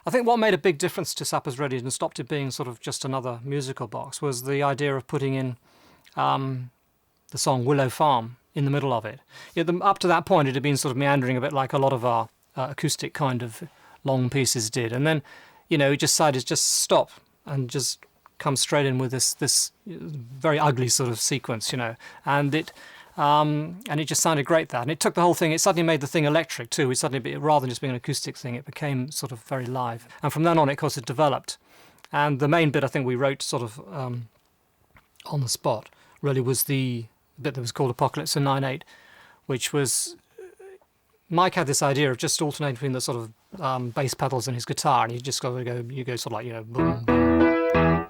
I think what made a big difference to Supper's Ready and stopped it being sort of just another musical box was the idea of putting in the song Willow Farm in the middle of it. Up to that point, it had been sort of meandering a bit like a lot of our acoustic kind of long pieces did. And then, we decided to just stop and just come straight in with this very ugly sort of sequence, and it just sounded great, that. And it took the whole thing, it suddenly made the thing electric too. It suddenly, rather than just being an acoustic thing, it became sort of very live. And from then on, of course, it developed. And the main bit I think we wrote sort of on the spot really was the bit that was called Apocalypse in 9/8, which was, Mike had this idea of just alternating between the sort of bass pedals and his guitar, and you go sort of like, boom, boom,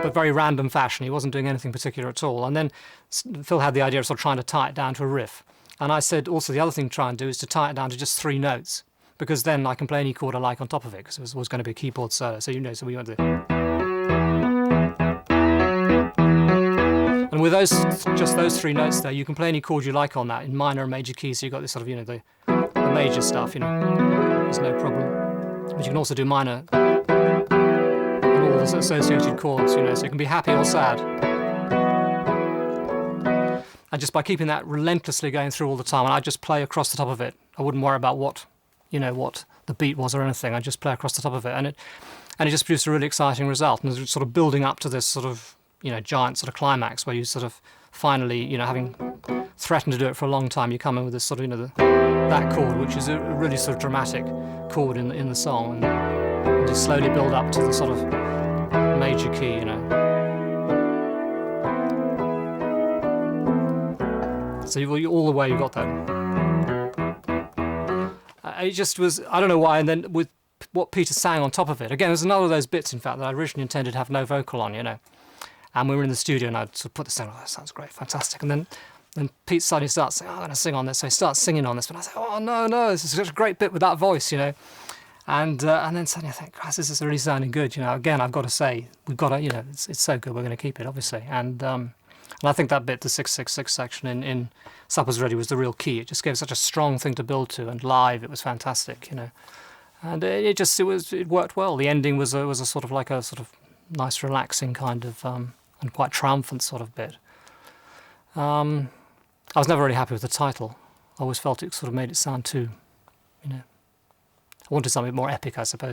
but very random fashion. He wasn't doing anything particular at all. And then Phil had the idea of sort of trying to tie it down to a riff. And I said also the other thing to try and do is to tie it down to just 3 notes, because then I can play any chord I like on top of it, because it was going to be a keyboard solo. So so we went to. And with just those 3 notes there, you can play any chord you like on that in minor and major keys. So you've got this sort of, the major stuff, there's no problem. But you can also do minor and all the associated chords, so you can be happy or sad. And just by keeping that relentlessly going through all the time, and I'd just play across the top of it. I wouldn't worry about what the beat was or anything. I'd just play across the top of it, and it just produced a really exciting result. And it was sort of building up to this sort of giant sort of climax where you sort of finally, having threatened to do it for a long time, you come in with this sort of, that chord, which is a really sort of dramatic chord in the song, and just slowly build up to the sort of major key, So all the way you got that. It just was, I don't know why, and then with what Peter sang on top of it. Again, there's another of those bits, in fact, that I originally intended to have no vocal on, And we were in the studio, and I'd sort of put this down. Oh, that sounds great, fantastic. And then Pete suddenly starts saying, I'm going to sing on this. So he starts singing on this. But I say, oh, no, this is such a great bit with that voice, And then suddenly I think, Christ, this is really sounding good. Again, I've got to say, we've got to, it's so good, we're going to keep it, obviously. And I think that bit, the 6/6/6 section in Supper's Ready, was the real key. It just gave such a strong thing to build to, and live it was fantastic, And it worked well. The ending was a sort of like a sort of nice, relaxing kind of and quite triumphant sort of bit. I was never really happy with the title. I always felt it sort of made it sound too, I wanted something more epic, I suppose.